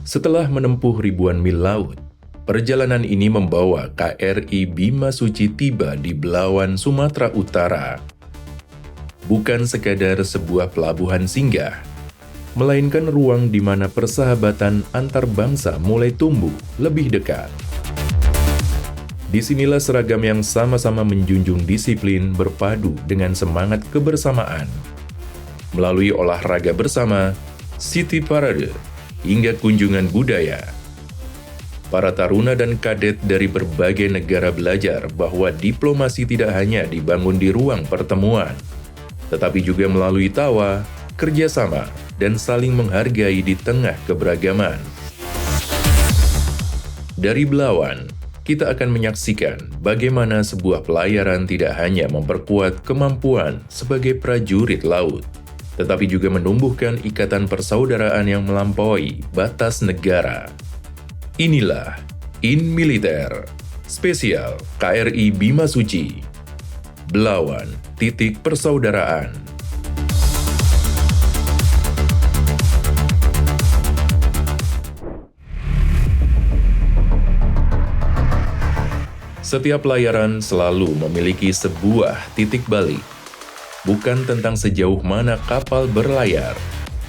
Setelah menempuh ribuan mil laut, perjalanan ini membawa KRI Bima Suci tiba di Belawan, Sumatera Utara. Bukan sekadar sebuah pelabuhan singgah, melainkan ruang di mana persahabatan antar bangsa mulai tumbuh lebih dekat. Disinilah seragam yang sama-sama menjunjung disiplin berpadu dengan semangat kebersamaan. Melalui olahraga bersama, City Parade, hingga kunjungan budaya. Para taruna dan kadet dari berbagai negara belajar bahwa diplomasi tidak hanya dibangun di ruang pertemuan, tetapi juga melalui tawa, kerjasama, dan saling menghargai di tengah keberagaman. Dari Belawan, kita akan menyaksikan bagaimana sebuah pelayaran tidak hanya memperkuat kemampuan sebagai prajurit laut, tetapi juga menumbuhkan ikatan persaudaraan yang melampaui batas negara. Inilah In Militer, spesial KRI Bima Suci, Belawan, titik persaudaraan. Setiap pelayaran selalu memiliki sebuah titik balik. Bukan tentang sejauh mana kapal berlayar,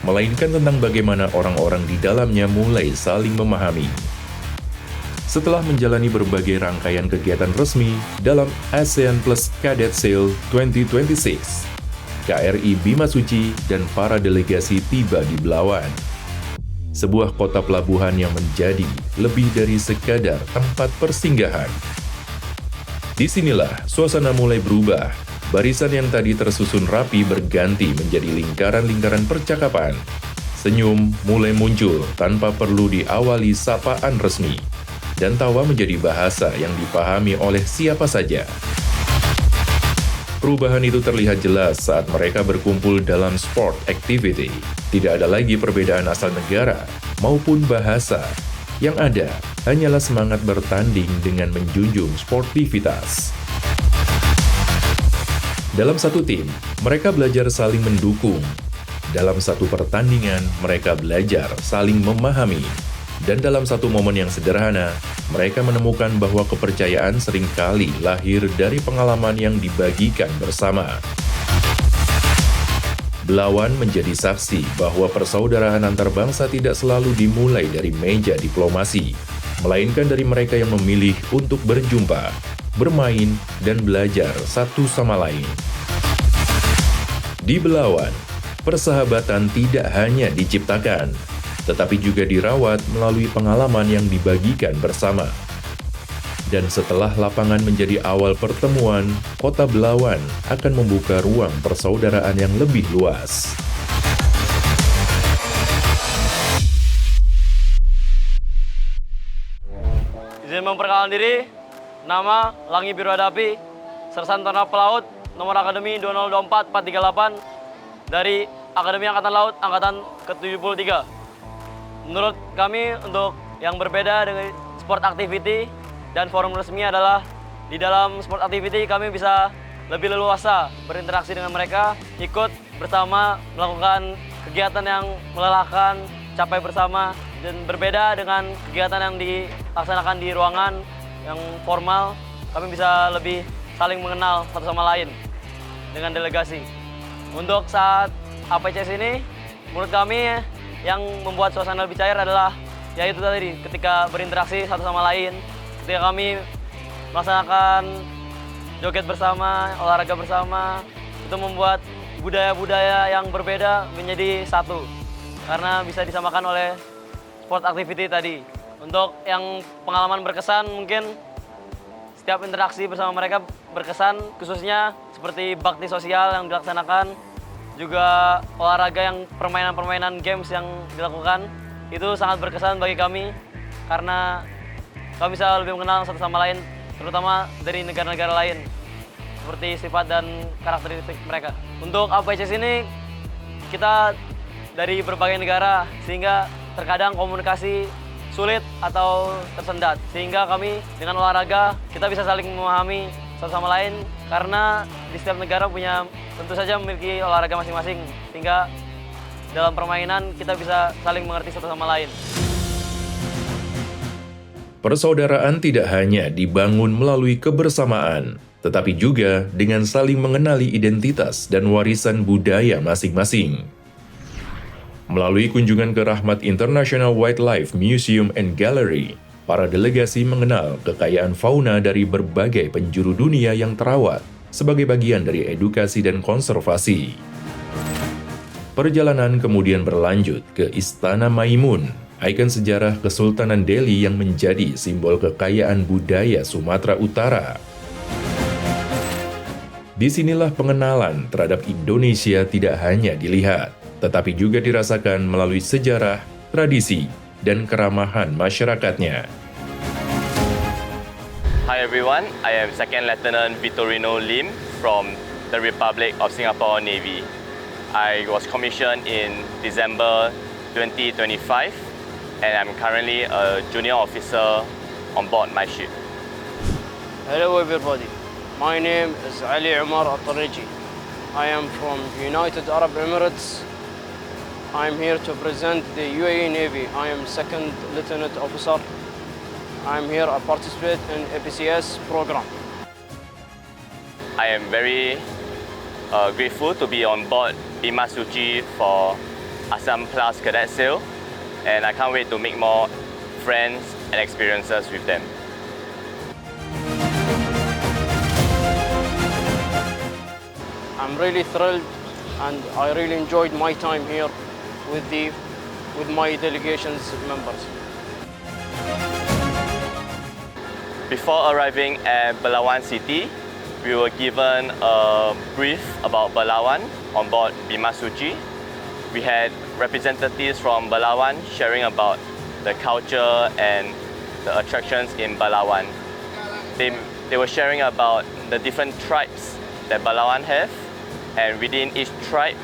melainkan tentang bagaimana orang-orang di dalamnya mulai saling memahami. Setelah menjalani berbagai rangkaian kegiatan resmi dalam ASEAN Plus Cadet Sail 2026, KRI Bima Suci dan para delegasi tiba di Belawan. Sebuah kota pelabuhan yang menjadi lebih dari sekadar tempat persinggahan. Disinilah suasana mulai berubah. Barisan yang tadi tersusun rapi berganti menjadi lingkaran-lingkaran percakapan. Senyum mulai muncul tanpa perlu diawali sapaan resmi. Dan tawa menjadi bahasa yang dipahami oleh siapa saja. Perubahan itu terlihat jelas saat mereka berkumpul dalam sport activity. Tidak ada lagi perbedaan asal negara maupun bahasa. Yang ada hanyalah semangat bertanding dengan menjunjung sportivitas. Dalam satu tim, mereka belajar saling mendukung. Dalam satu pertandingan, mereka belajar saling memahami. Dan dalam satu momen yang sederhana, mereka menemukan bahwa kepercayaan seringkali lahir dari pengalaman yang dibagikan bersama. Belawan menjadi saksi bahwa persaudaraan antar bangsa tidak selalu dimulai dari meja diplomasi, melainkan dari mereka yang memilih untuk berjumpa, bermain, dan belajar satu sama lain. Di Belawan, persahabatan tidak hanya diciptakan, tetapi juga dirawat melalui pengalaman yang dibagikan bersama. Dan setelah lapangan menjadi awal pertemuan, kota Belawan akan membuka ruang persaudaraan yang lebih luas. Izin memperkenalkan diri, nama Langi Biru Adapi, Sersan Taruna Pelaut, nomor Akademi 2024438 dari Akademi Angkatan Laut Angkatan ke-73. Menurut kami, untuk yang berbeda dengan sport activity dan forum resmi adalah di dalam sport activity kami bisa lebih leluasa berinteraksi dengan mereka, ikut bersama, melakukan kegiatan yang melelahkan, capai bersama, dan berbeda dengan kegiatan yang dilaksanakan di ruangan yang formal, kami bisa lebih saling mengenal satu sama lain dengan delegasi. Untuk saat APCS ini, menurut kami yang membuat suasana lebih cair adalah yaitu tadi ketika berinteraksi satu sama lain, ketika kami melaksanakan joget bersama, olahraga bersama, itu membuat budaya-budaya yang berbeda menjadi satu karena bisa disamakan oleh sport activity tadi. Untuk yang pengalaman berkesan, mungkin setiap interaksi bersama mereka berkesan, khususnya seperti bakti sosial yang dilaksanakan, juga olahraga yang permainan-permainan games yang dilakukan, itu sangat berkesan bagi kami karena kami bisa lebih mengenal satu sama lain, terutama dari negara-negara lain, seperti sifat dan karakteristik mereka. Untuk APCS ini, kita dari berbagai negara, sehingga terkadang komunikasi sulit atau tersendat. Sehingga kami dengan olahraga, kita bisa saling memahami satu sama lain, karena di setiap negara punya tentu saja memiliki olahraga masing-masing, sehingga dalam permainan kita bisa saling mengerti satu sama lain. Persaudaraan tidak hanya dibangun melalui kebersamaan, tetapi juga dengan saling mengenali identitas dan warisan budaya masing-masing. Melalui kunjungan ke Rahmat International Wildlife Museum and Gallery, para delegasi mengenal kekayaan fauna dari berbagai penjuru dunia yang terawat sebagai bagian dari edukasi dan konservasi. Perjalanan kemudian berlanjut ke Istana Maimun, ikon sejarah Kesultanan Delhi yang menjadi simbol kekayaan budaya Sumatera Utara. Disinilah pengenalan terhadap Indonesia tidak hanya dilihat, tetapi juga dirasakan melalui sejarah, tradisi, dan keramahan masyarakatnya. Hi everyone, I am Second Lieutenant Vitorino Lim from the Republic of Singapore Navy. I was commissioned in December 2025 and I'm currently a junior officer on board my ship. Hello everybody, my name is Ali Umar Al-Tariji. I am from United Arab Emirates. I'm here to present the UAE Navy. I am second lieutenant officer. I'm here to participate in APCS program. I am very grateful to be on board Bima Suci for Assam Plus Cadet Sail, and I can't wait to make more friends and experiences with them. I'm really thrilled and I really enjoyed my time here with my delegation's members. Before arriving at Belawan City, we were given a brief about Belawan on board Bima Suci. We had representatives from Belawan sharing about the culture and the attractions in Belawan. They were sharing about the different tribes that Belawan have, and within each tribe,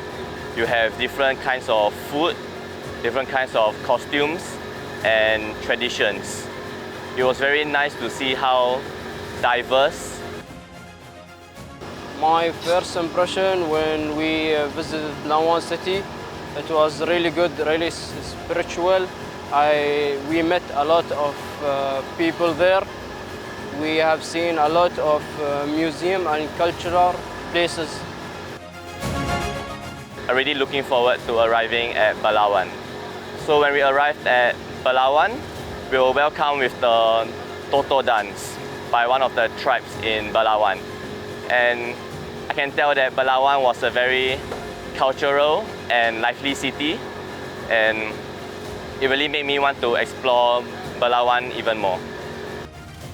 you have different kinds of food, different kinds of costumes, and traditions. It was very nice to see how diverse. My first impression when we visited Lawan City, it was really good, really spiritual. We met a lot of people there. We have seen a lot of museum and cultural places. Already looking forward to arriving at Belawan. So when we arrived at Belawan, we were welcomed with the Toto dance by one of the tribes in Belawan. And I can tell that Belawan was a very cultural and lively city, and it really made me want to explore Belawan even more.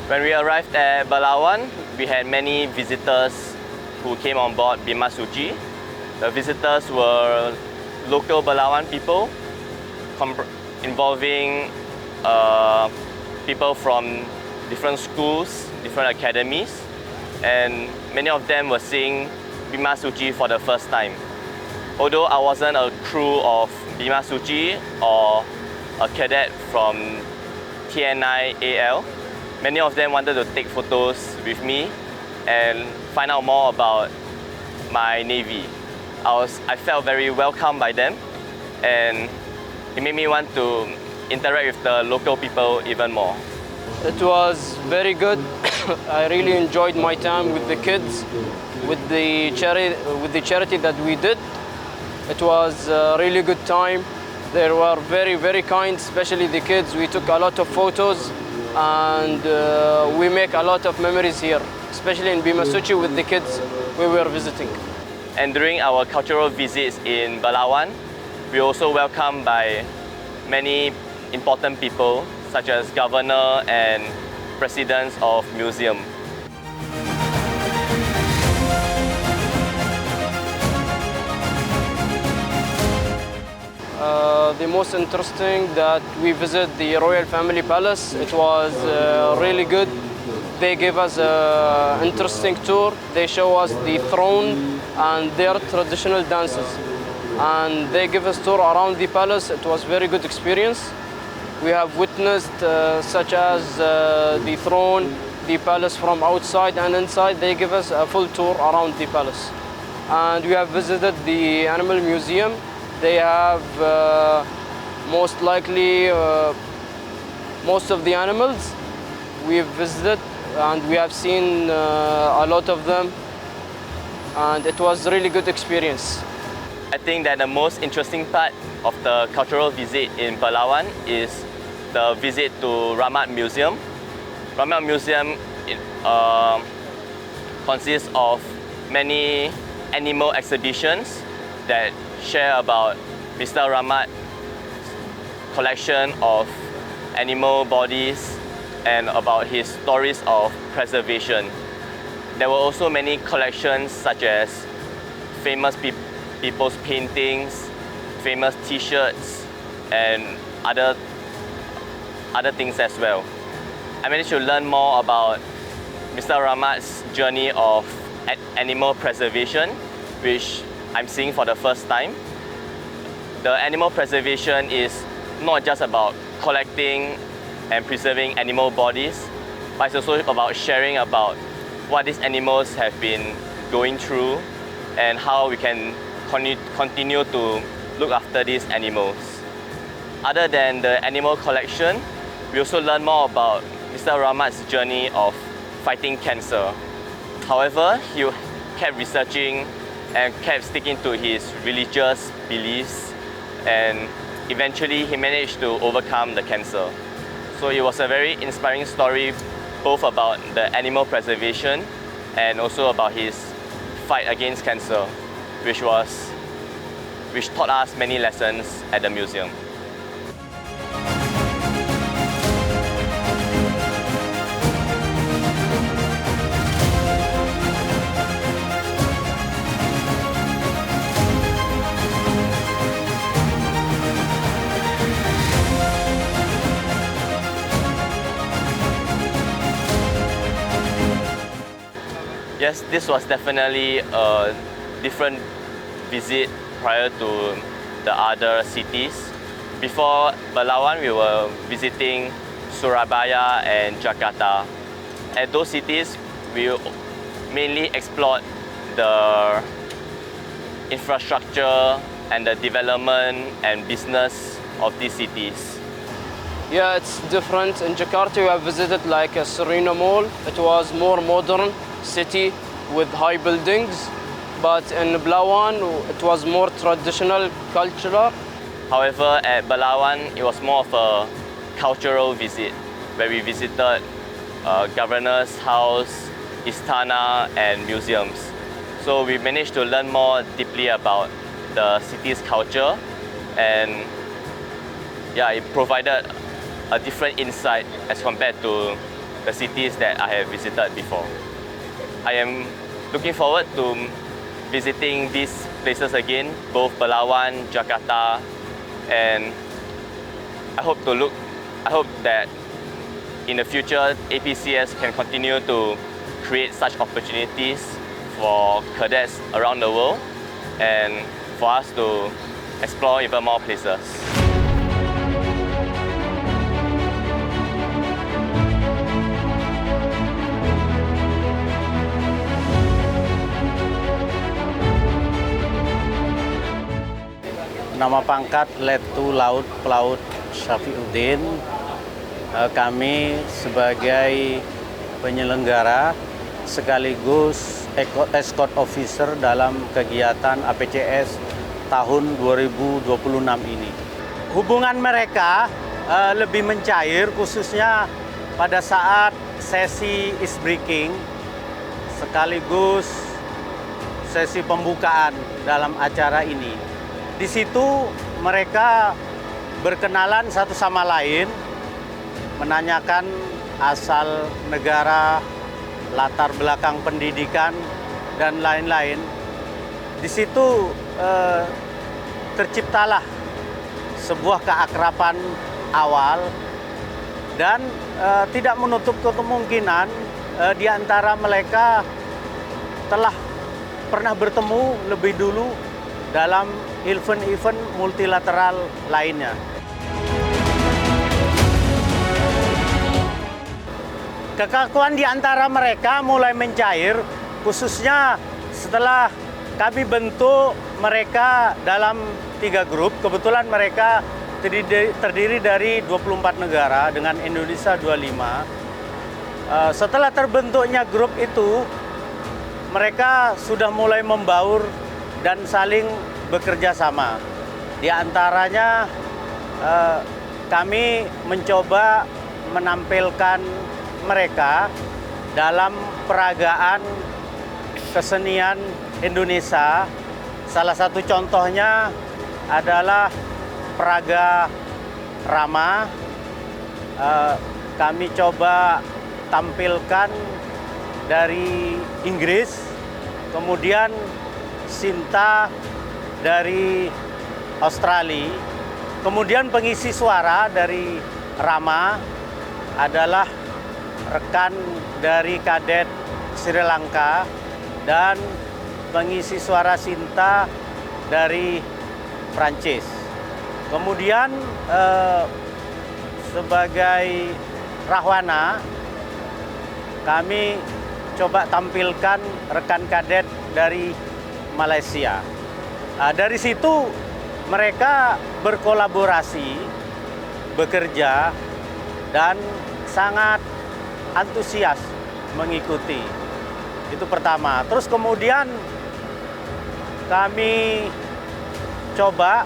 When we arrived at Belawan, we had many visitors who came on board Bima Suci. The visitors were local Belawan people, involving people from different schools, different academies, and many of them were seeing Bima Suci for the first time. Although I wasn't a crew of Bima Suci or a cadet from TNI AL, many of them wanted to take photos with me and find out more about my Navy. I felt very welcomed by them, and it made me want to interact with the local people even more. It was very good. I really enjoyed my time with the kids, with the charity that we did. It was a really good time. They were very, very kind, especially the kids. We took a lot of photos and we make a lot of memories here, especially in Bima Suci with the kids we were visiting. And during our cultural visits in Belawan, we were also welcomed by many important people such as governor and presidents of museum. The most interesting that we visit the Royal Family Palace. It was really good. They gave us an interesting tour. They show us the throne and their traditional dances. And they give us tour around the palace. It was very good experience. We have witnessed such as the throne, the palace from outside and inside. They give us a full tour around the palace. And we have visited the animal museum. They have most likely most of the animals we've visited, and we have seen a lot of them, and it was a really good experience. I think that the most interesting part of the cultural visit in Palawan is the visit to Ramat Museum. Ramat Museum consists of many animal exhibitions that share about Mr. Ramat's collection of animal bodies and about his stories of preservation. There were also many collections such as famous people's paintings, famous T-shirts, and other things as well. I managed to learn more about Mr. Ramat's journey of animal preservation, which I'm seeing for the first time. The animal preservation is not just about collecting and preserving animal bodies, but it's also about sharing about what these animals have been going through and how we can continue to look after these animals. Other than the animal collection, we also learn more about Mr. Ramat's journey of fighting cancer. However, he kept researching and kept sticking to his religious beliefs, and eventually he managed to overcome the cancer. So it was a very inspiring story, both about the animal preservation and also about his fight against cancer, which taught us many lessons at the museum. Yes, this was definitely a different visit prior to the other cities. Before Palawan, we were visiting Surabaya and Jakarta. At those cities, we mainly explored the infrastructure and the development and business of these cities. Yeah, it's different. In Jakarta, we have visited like a Serena Mall. It was more modern city with high buildings, but in Palawan, it was more traditional, cultural. However, at Palawan, it was more of a cultural visit where we visited governor's house, istana, and museums. So we managed to learn more deeply about the city's culture, and yeah, it provided a different insight as compared to the cities that I have visited before. I am looking forward to visiting these places again, both Palawan, Jakarta, and I hope that in the future APCS can continue to create such opportunities for cadets around the world and for us to explore even more places. Nama pangkat Letu Laut Pelaut Syafiuddin. Kami sebagai penyelenggara sekaligus escort officer dalam kegiatan APCS tahun 2026 ini. Hubungan mereka lebih mencair khususnya pada saat sesi icebreaking sekaligus sesi pembukaan dalam acara ini. Di situ mereka berkenalan satu sama lain, menanyakan asal negara, latar belakang pendidikan, dan lain-lain. Di situ terciptalah sebuah keakraban awal dan tidak menutup kemungkinan di antara mereka telah pernah bertemu lebih dulu dalam event-event multilateral lainnya. Kekakuan di antara mereka mulai mencair, khususnya setelah kami bentuk mereka dalam 3 grup. Kebetulan mereka terdiri dari 24 negara dengan Indonesia 25. Setelah terbentuknya grup itu, mereka sudah mulai membaur dan saling bekerja sama. Di antaranya kami mencoba menampilkan mereka dalam peragaan kesenian Indonesia. Salah satu contohnya adalah peraga Rama. Kami coba tampilkan dari Inggris, kemudian Sinta dari Australia, kemudian pengisi suara dari Rama adalah rekan dari kadet Sri Lanka, dan pengisi suara Sinta dari Prancis. Kemudian sebagai Rahwana, kami coba tampilkan rekan kadet dari Malaysia. Dari situ mereka berkolaborasi, bekerja, dan sangat antusias mengikuti. Itu pertama. Terus kemudian kami coba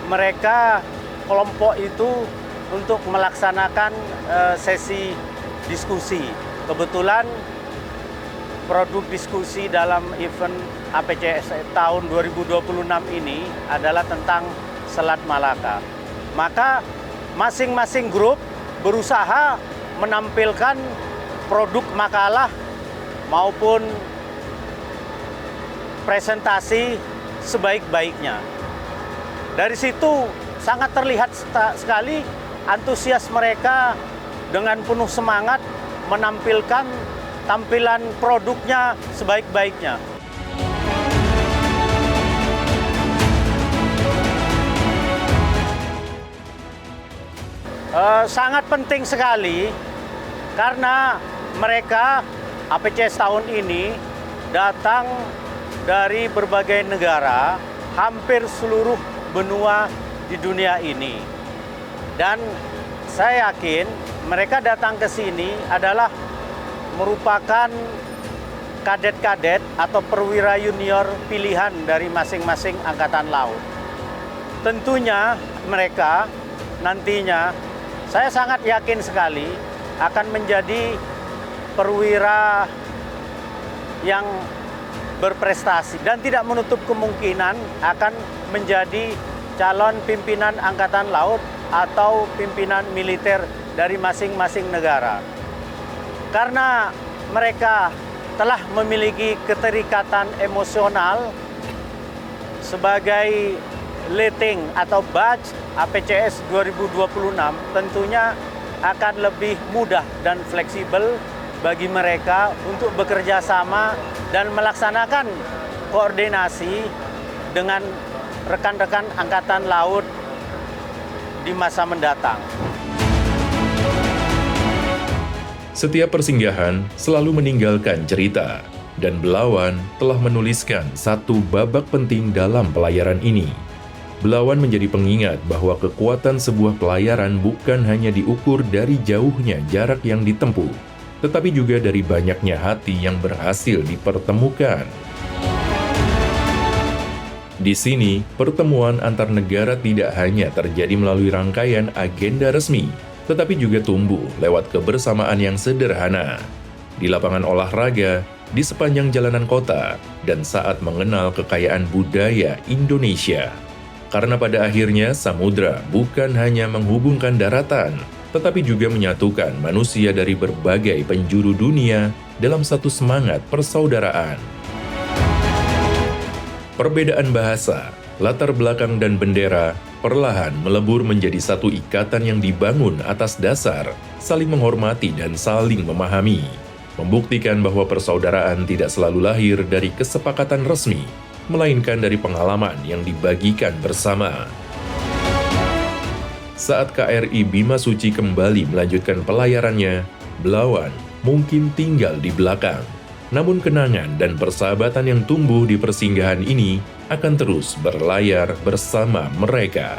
mereka kelompok itu untuk melaksanakan sesi diskusi. Kebetulan produk diskusi dalam event APCS tahun 2026 ini adalah tentang Selat Malaka. Maka masing-masing grup berusaha menampilkan produk makalah maupun presentasi sebaik-baiknya. Dari situ sangat terlihat sekali antusias mereka dengan penuh semangat menampilkan tampilan produknya sebaik-baiknya. Sangat penting sekali karena mereka APCS tahun ini datang dari berbagai negara, hampir seluruh benua di dunia ini. Dan saya yakin mereka datang ke sini adalah merupakan kadet-kadet atau perwira junior pilihan dari masing-masing angkatan laut. Tentunya mereka nantinya, saya sangat yakin sekali akan menjadi perwira yang berprestasi dan tidak menutup kemungkinan akan menjadi calon pimpinan angkatan laut atau pimpinan militer dari masing-masing negara. Karena mereka telah memiliki keterikatan emosional sebagai leting atau batch APCS 2026, tentunya akan lebih mudah dan fleksibel bagi mereka untuk bekerja sama dan melaksanakan koordinasi dengan rekan-rekan angkatan laut di masa mendatang. Setiap persinggahan selalu meninggalkan cerita, dan Belawan telah menuliskan satu babak penting dalam pelayaran ini. Belawan menjadi pengingat bahwa kekuatan sebuah pelayaran bukan hanya diukur dari jauhnya jarak yang ditempuh, tetapi juga dari banyaknya hati yang berhasil dipertemukan. Di sini, pertemuan antar negara tidak hanya terjadi melalui rangkaian agenda resmi, tetapi juga tumbuh lewat kebersamaan yang sederhana, di lapangan olahraga, di sepanjang jalanan kota, dan saat mengenal kekayaan budaya Indonesia. Karena pada akhirnya, samudra bukan hanya menghubungkan daratan, tetapi juga menyatukan manusia dari berbagai penjuru dunia dalam satu semangat persaudaraan. Perbedaan bahasa, latar belakang dan bendera perlahan melebur menjadi satu ikatan yang dibangun atas dasar saling menghormati dan saling memahami, membuktikan bahwa persaudaraan tidak selalu lahir dari kesepakatan resmi, melainkan dari pengalaman yang dibagikan bersama. Saat KRI Bima Suci kembali melanjutkan pelayarannya, Belawan mungkin tinggal di belakang. Namun kenangan dan persahabatan yang tumbuh di persinggahan ini akan terus berlayar bersama mereka.